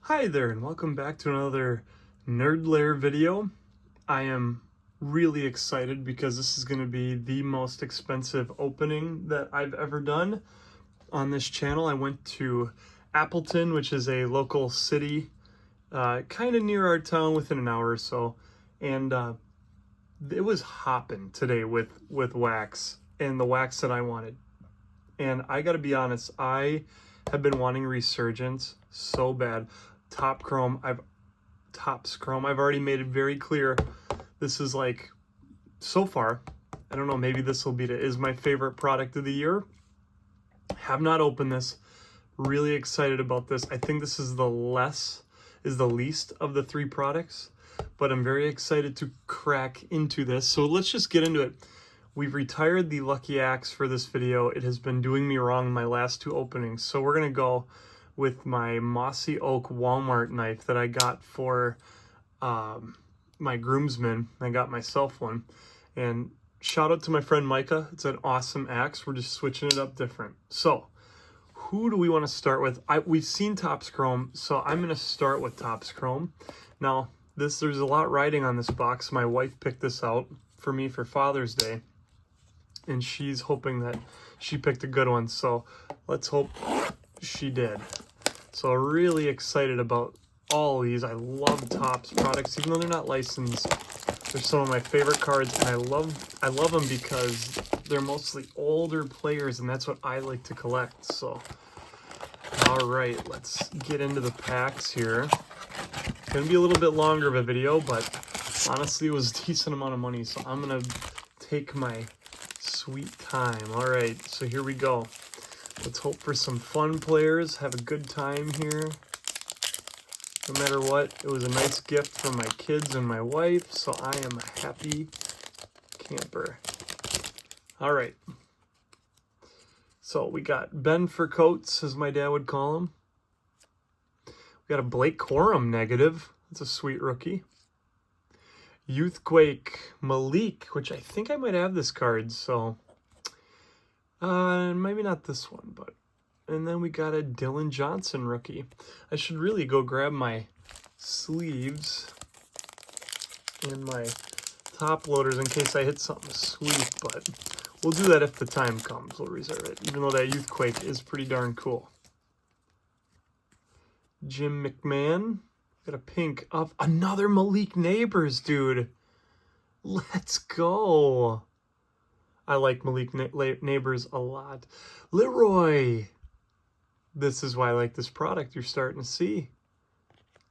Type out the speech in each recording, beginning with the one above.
Hi there, and welcome back to another Nerd Lair video. I am really excited because this is going to be the most expensive opening that I've ever done on this channel. I went to Appleton, which is a local city kind of near our town, within an hour or so, and it was hopping today with wax, and the wax that I wanted. And I gotta be honest, I have been wanting Ressurgence so bad. Topps Chrome, I've already made it very clear. This is like, so far, I don't know, maybe this will be it, is my favorite product of the year. Have not opened this. Really excited about this. I think this is the least of the three products, but I'm very excited to crack into this. So let's just get into it. We've retired the Lucky Axe for this video. It has been doing me wrong in my last two openings. So we're gonna go with my Mossy Oak Walmart knife that I got for my groomsmen. I got myself one. And shout out to my friend Micah. It's an awesome axe. We're just switching it up different. So who do we want to start with? We've seen Topps Chrome, so I'm gonna start with Topps Chrome. Now, there's a lot riding on this box. My wife picked this out for me for Father's Day, and she's hoping that she picked a good one, so let's hope she did. So really excited about all these. I love Topps products, even though they're not licensed. They're some of my favorite cards, and I love them because they're mostly older players, and that's what I like to collect. So, all right, let's get into the packs here. It's gonna be a little bit longer of a video, but honestly, it was a decent amount of money, so I'm gonna take my sweet time. All right, so here we go. Let's hope for some fun players. Have a good time here. No matter what, it was a nice gift from my kids and my wife, so I am a happy camper. All right. So we got Ben for Coates, as my dad would call him. We got a Blake Corum negative. That's a sweet rookie. Youthquake Malik, which I think I might have this card, so maybe not this one, but. And then we got a Dylan Johnson rookie. I should really go grab my sleeves and my top loaders in case I hit something sweet, but we'll do that if the time comes. We'll reserve it, even though that Youthquake is pretty darn cool. Jim McMahon. Got a pink of another Malik Neighbors, dude. Let's go. I like Malik Neighbors a lot. Leroy. This is why I like this product. You're starting to see.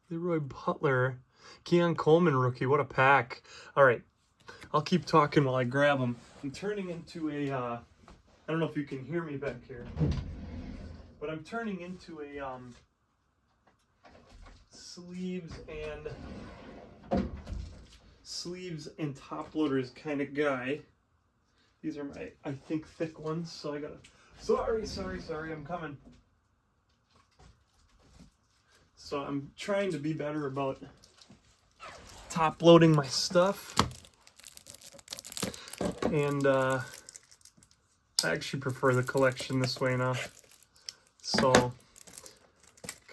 Leroy Butler. Keon Coleman rookie. What a pack. All right. I'll keep talking while I grab them. I'm turning into a, I don't know if you can hear me back here, but I'm turning into a sleeves and top loaders kind of guy. These are my, I think, thick ones, so I gotta, sorry, I'm coming. So I'm trying to be better about top loading my stuff. And I actually prefer the collection this way now. So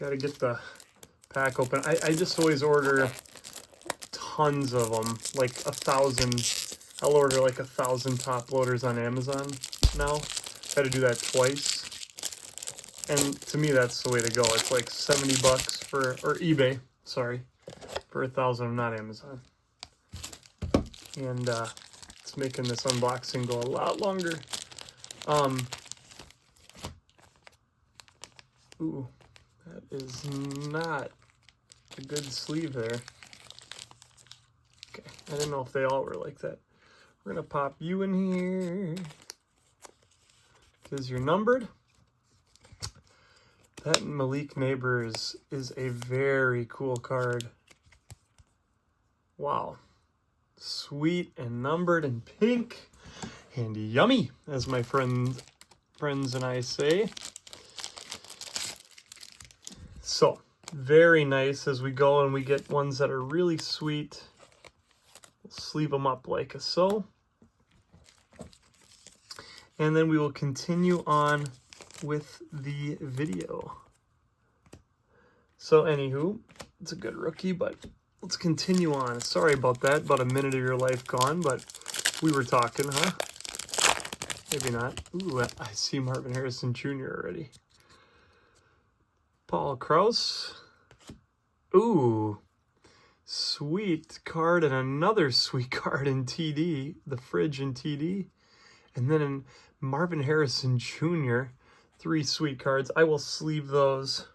gotta get the pack open. I just always order tons of them, like 1,000. I'll order like 1,000 top loaders on Amazon now. Had to do that twice. And to me, that's the way to go. It's like $70 for, or eBay, sorry, for 1,000, not Amazon. And it's making this unboxing go a lot longer. Ooh, that is not a good sleeve there. Okay, I didn't know if they all were like that. We're gonna pop you in here because you're numbered. That Malik Neighbors is a very cool card. Wow. Sweet and numbered and pink and yummy, as my friends and I say. So, very nice as we go and we get ones that are really sweet. We'll sleeve them up like so. And then we will continue on with the video. So anywho, it's a good rookie, but let's continue on. Sorry about that. About a minute of your life gone, but we were talking, huh? Maybe not. Ooh, I see Marvin Harrison Jr. already. Paul Krause. Ooh, sweet card and another sweet card in TD. The fridge in TD. And then in Marvin Harrison Jr. 3 sweet cards. I will sleeve those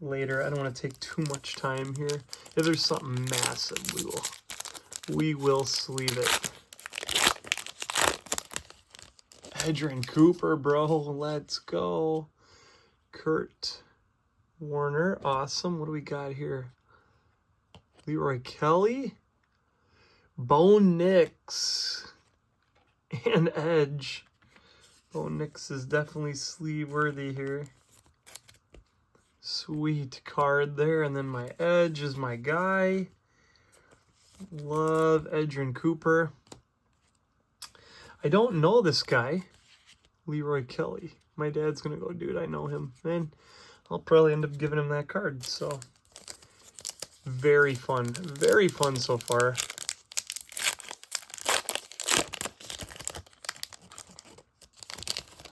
later. I don't want to take too much time here. If there's something massive, we will sleeve it. Adrian Cooper, bro, let's go. Kurt Warner, awesome. What do we got here? Leroy Kelly, Bo Nix, and Edge. Bo Nix is definitely sleeve worthy here. Sweet card there, and then my Edge is my guy. Love Adrian Cooper. I don't know this guy, Leroy Kelly. My dad's gonna go, dude, I know him. And I'll probably end up giving him that card. So very fun so far.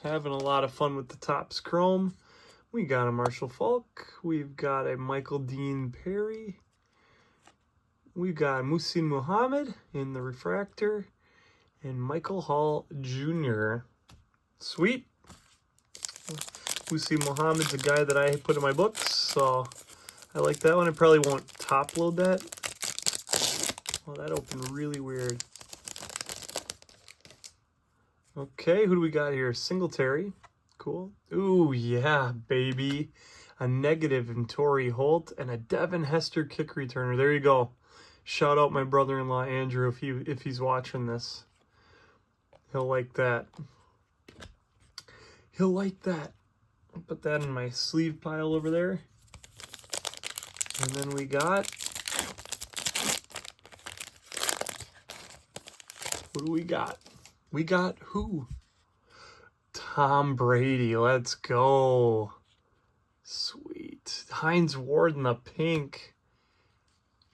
Having a lot of fun with the Topps Chrome. We got a Marshall Falk. We've got a Michael Dean Perry. We've got Muhsin Muhammad in the refractor. And Michael Hall Jr. Sweet. Muhsin Muhammad's a guy that I put in my books, so I like that one. I probably won't top load that. Well, that opened really weird. Okay, who do we got here? Singletary. Cool. Ooh, yeah, baby. A negative in Torrey Holt and a Devin Hester kick returner. There you go. Shout out my brother-in-law Andrew if he's watching this. He'll like that. He'll like that. I'll put that in my sleeve pile over there. And then we got... What do we got? We got who? Tom Brady. Let's go. Sweet. Hines Ward in the pink.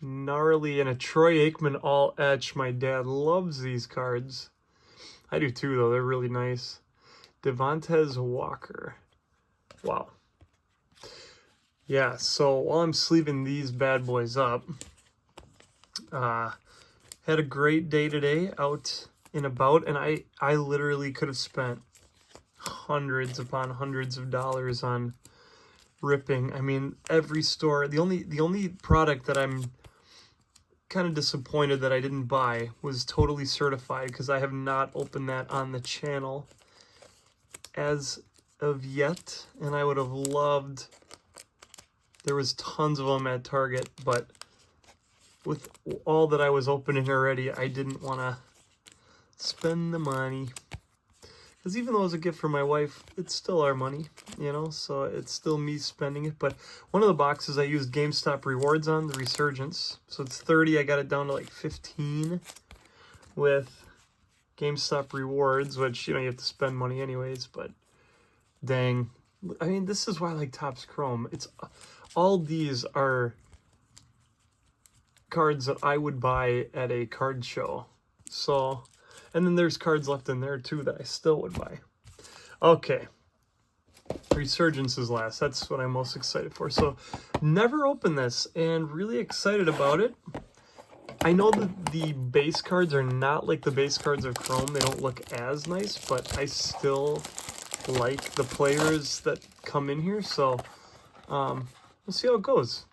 Gnarly. And a Troy Aikman all etch. My dad loves these cards. I do too, though. They're really nice. Devontae Walker. Wow. Yeah, so while I'm sleeving these bad boys up, had a great day today out and about, and I literally could have spent hundreds upon hundreds of dollars on ripping. I mean, every store, the only product that I'm kind of disappointed that I didn't buy was Totally Certified, because I have not opened that on the channel as of yet, and I would have loved. There was tons of them at Target, but with all that I was opening already, I didn't want to spend the money, because even though it was a gift for my wife, it's still our money, you know, so it's still me spending it. But one of the boxes I used GameStop rewards on, the Ressurgence, so it's 30. I got it down to like 15 with GameStop rewards, which, you know, you have to spend money anyways, but dang. I mean, this is why I like Topps Chrome. It's all these are cards that I would buy at a card show. So, and then there's cards left in there too that I still would buy. Okay. Ressurgence is last. That's what I'm most excited for. So, never opened this and really excited about it. I know that the base cards are not like the base cards of Chrome. They don't look as nice, but I still like the players that come in here. So, we'll see how it goes.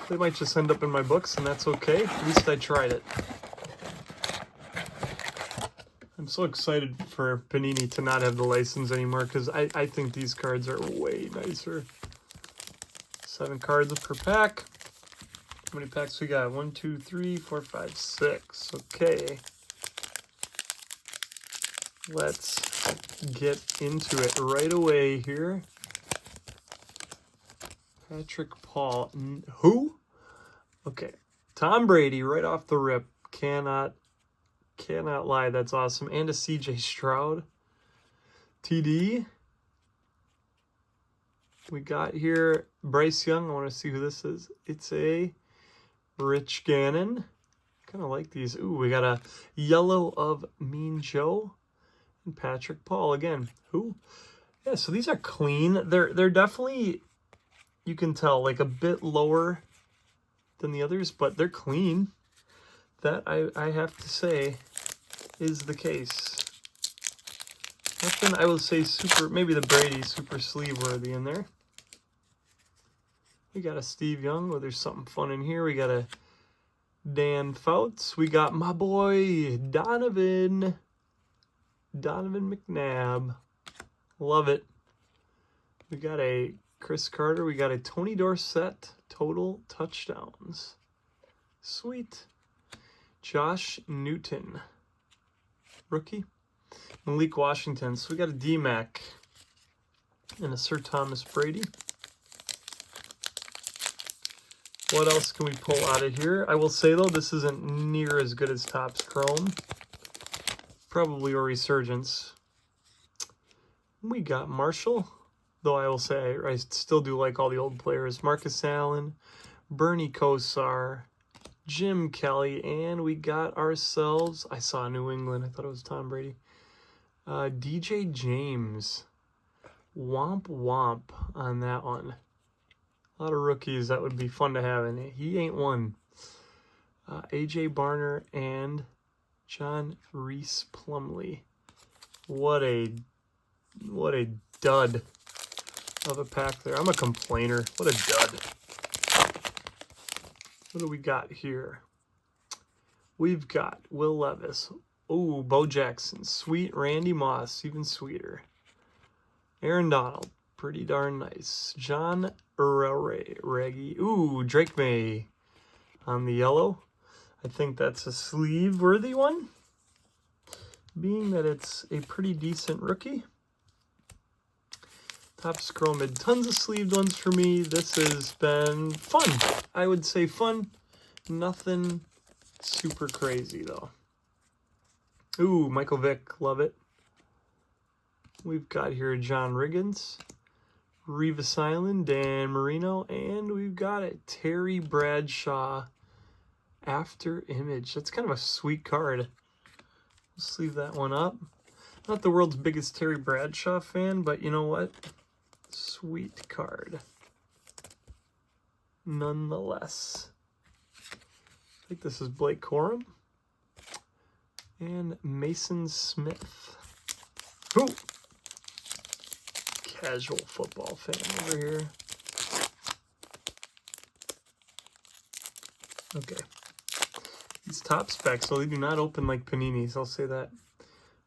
They might just end up in my books, and that's okay. At least I tried it. I'm so excited for Panini to not have the license anymore, because I think these cards are way nicer. 7 cards per pack. How many packs we got? 1, 2, 3, 4, 5, 6. Okay. Let's get into it right away here. Patrick Paul. Who? Okay. Tom Brady right off the rip. Cannot lie. That's awesome. And a CJ Stroud. TD. We got here Bryce Young. I want to see who this is. It's a Rich Gannon. Kind of like these. Ooh, we got a yellow of Mean Joe and Patrick Paul again. Who? Yeah, so these are clean. They're definitely, you can tell, like a bit lower than the others, but they're clean. That I have to say is the case. Nothing I will say super, maybe the Brady super sleeve worthy in there. We got a Steve Young, well, there's something fun in here. We got a Dan Fouts. We got my boy Donovan McNabb. Love it. We got a Chris Carter. We got a Tony Dorsett total touchdowns. Sweet. Josh Newton, rookie. Malik Washington. So we got a D-Mac and a Sir Thomas Brady. What else can we pull out of here? I will say, though, this isn't near as good as Topps Chrome. Probably a Resurgence. We got Marshall, though I will say I still do like all the old players. Marcus Allen, Bernie Kosar, Jim Kelly, and we got ourselves, I saw New England, I thought it was Tom Brady. DJ James. Womp womp on that one. A lot of rookies that would be fun to have in it. He ain't one. AJ Barner and John Reese Plumlee. What a dud of a pack there. I'm a complainer. What a dud. What do we got here? We've got Will Levis. Ooh, Bo Jackson. Sweet. Randy Moss. Even sweeter. Aaron Donald. Pretty darn nice. John Reggie. Ooh, Drake May on the yellow. I think that's a sleeve-worthy one, being that it's a pretty decent rookie. Topps Chrome had tons of sleeved ones for me. This has been fun. I would say fun. Nothing super crazy, though. Ooh, Michael Vick. Love it. We've got here John Riggins, Revis Island, Dan Marino, and we've got a Terry Bradshaw after image. That's kind of a sweet card. Let's leave that one up. Not the world's biggest Terry Bradshaw fan, but you know what? Sweet card. Nonetheless. I think this is Blake Corum and Mason Smith. Ooh. Casual football fan over here. Okay. These top specs, so they do not open like Paninis, I'll say that.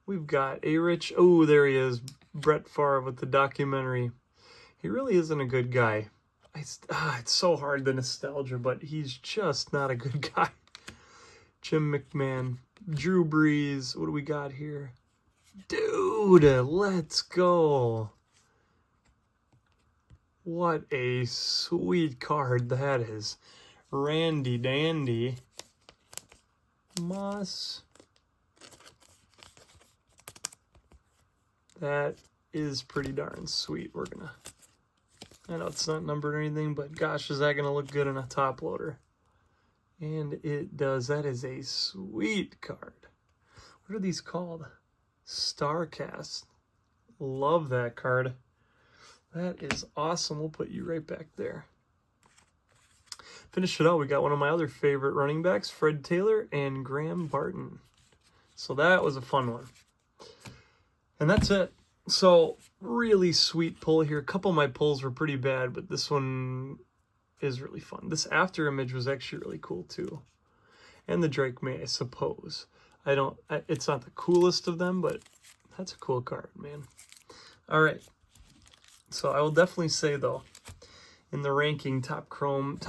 We've got A-Rich. Oh, there he is. Brett Favre with the documentary. He really isn't a good guy. It's so hard, the nostalgia, but he's just not a good guy. Jim McMahon. Drew Brees. What do we got here? Dude, let's go. What a sweet card that is. Randy Dandy. Moss. That is pretty darn sweet. We're gonna, I know it's not numbered or anything, but gosh, is that gonna look good in a top loader? And it does. That is a sweet card. What are these called? Starcast. Love that card. That is awesome. We'll put you right back there. Finish it out. We got one of my other favorite running backs, Fred Taylor and Graham Barton. So that was a fun one. And that's it. So really sweet pull here. A couple of my pulls were pretty bad, but this one is really fun. This after image was actually really cool too. And the Drake May, I suppose. It's not the coolest of them, but that's a cool card, man. All right. So I will definitely say, though, in the ranking, Topps Chrome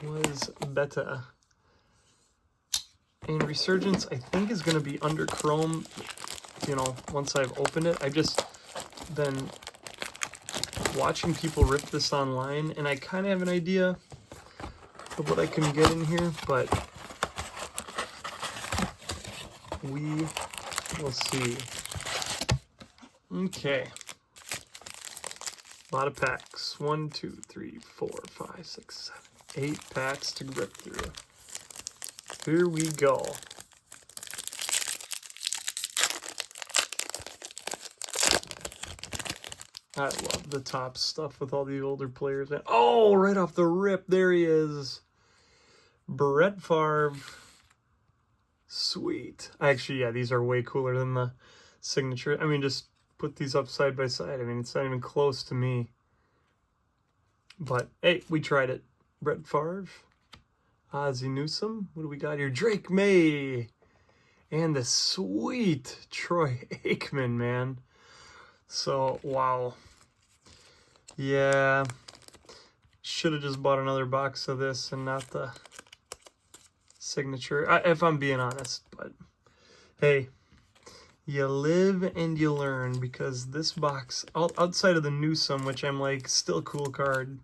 was better. And Resurgence, I think, is going to be under Chrome, you know, once I've opened it. I've just been watching people rip this online, and I kind of have an idea of what I can get in here, but we We'll see. Okay. A lot of packs. 1, 2, 3, 4, 5, 6, 7, 8 packs to rip through. Here we go. I love the top stuff with all the older players. Oh, right off the rip, there he is. Brett Favre. Sweet. Actually, yeah, these are way cooler than the signature. I mean, just put these up side by side. I mean, it's not even close to me. But, hey, we tried it. Brett Favre. Ozzie Newsome. What do we got here? Drake May. And the sweet Troy Aikman, man. So, wow. Yeah. Should have just bought another box of this and not the signature, if I'm being honest. But, hey, you live and you learn, because this box, outside of the Newsome, which I'm like, still cool card,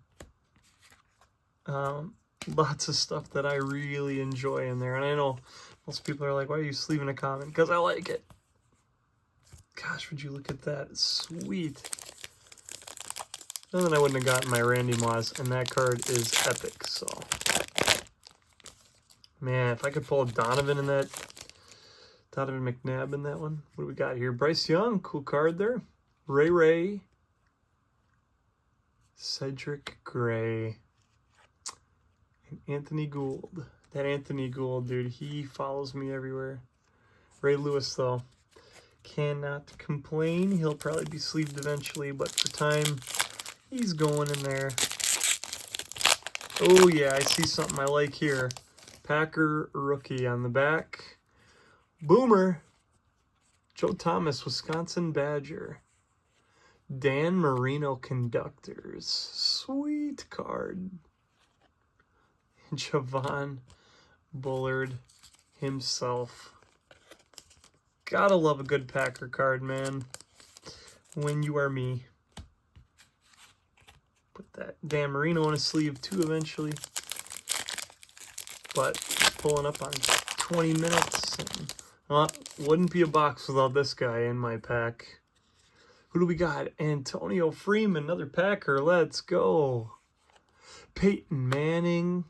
lots of stuff that I really enjoy in there. And I know most people are like, why are you just leaving a comment? Because I like it. Gosh, would you look at that? It's sweet. And then I wouldn't have gotten my Randy Moss, and that card is epic. So, man, if I could pull a Donovan McNabb in that one. What do we got here? Bryce Young, cool card there. Ray. Cedric Gray. And Anthony Gould. That Anthony Gould, dude, he follows me everywhere. Ray Lewis, though. Cannot complain. He'll probably be sleeved eventually, but for time, he's going in there. Oh, yeah, I see something I like here. Packer rookie on the back. Boomer. Joe Thomas, Wisconsin Badger. Dan Marino Conductors. Sweet card. Javon Bullard himself. Gotta love a good Packer card, man. When you are me. Put that Dan Marino on a sleeve too eventually. But pulling up on 20 minutes. And, wouldn't be a box without this guy in my pack. Who do we got? Antonio Freeman, another Packer. Let's go. Peyton Manning.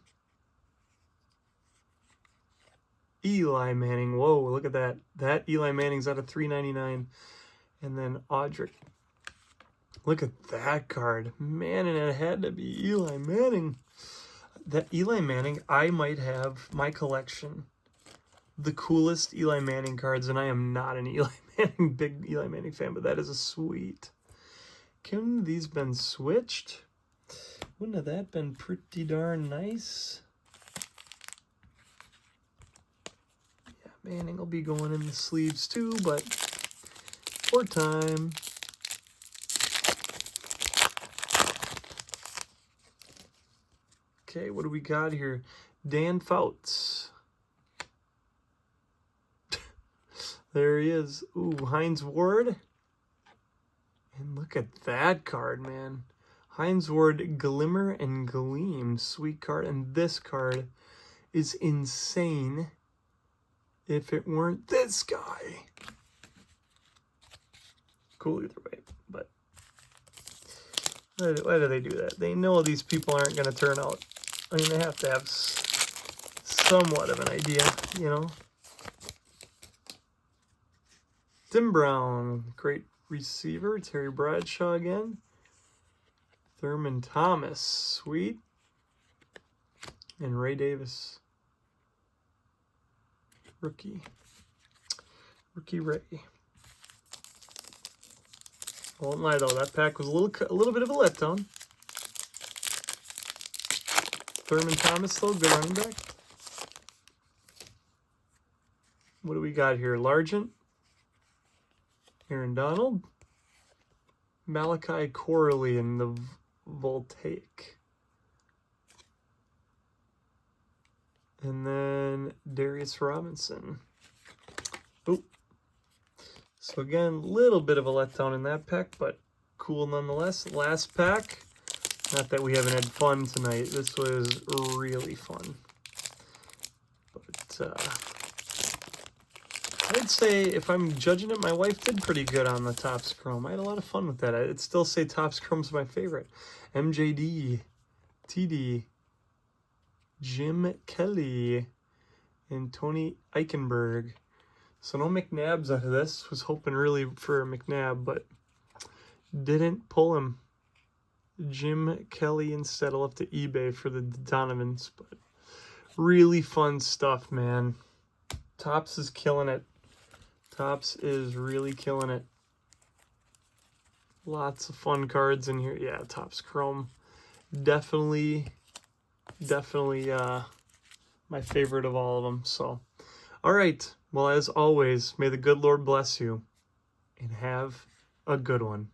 Eli Manning. Whoa, look at that. That Eli Manning's out of $3.99. And then Audric. Look at that card. Man, and it had to be Eli Manning. That Eli Manning, I might have my collection. The coolest Eli Manning cards, and I am not an big Eli Manning fan, but that is a sweet. Couldn't these been switched? Wouldn't have that been pretty darn nice? Manning will be going in the sleeves too, but for time. Okay, what do we got here? Dan Fouts. There he is. Ooh, Hines Ward. And look at that card, man. Hines Ward, Glimmer and Gleam. Sweet card. And this card is insane. If it weren't this guy. Cool either way, but why do they do that? They know these people aren't going to turn out. I mean, they have to have somewhat of an idea, you know. Tim Brown, great receiver. Terry Bradshaw again. Thurman Thomas, sweet. And Ray Davis. Rookie Ray. I won't lie though, that pack was a little bit of a letdown. Thurman Thomas though, good running back. What do we got here? Largent, Aaron Donald, Malachi Corley in the Voltaic. And then Darius Robinson. Oh. So again, a little bit of a letdown in that pack, but cool nonetheless. Last pack. Not that we haven't had fun tonight. This was really fun. But I'd say if I'm judging it, my wife did pretty good on the Topps Chrome. I had a lot of fun with that. I'd still say Topps Chrome's my favorite. MJD, TD, Jim Kelly, and Tony Eichenberg. So no McNabbs out of this. Was hoping really for a McNabb, but didn't pull him. Jim Kelly instead. I'll have to eBay for the Donovans, but really fun stuff, man. Topps is killing it. Topps is really killing it. Lots of fun cards in here. Yeah, Topps Chrome. Definitely my favorite of all of them. So, all right. Well, as always, may the good Lord bless you and have a good one.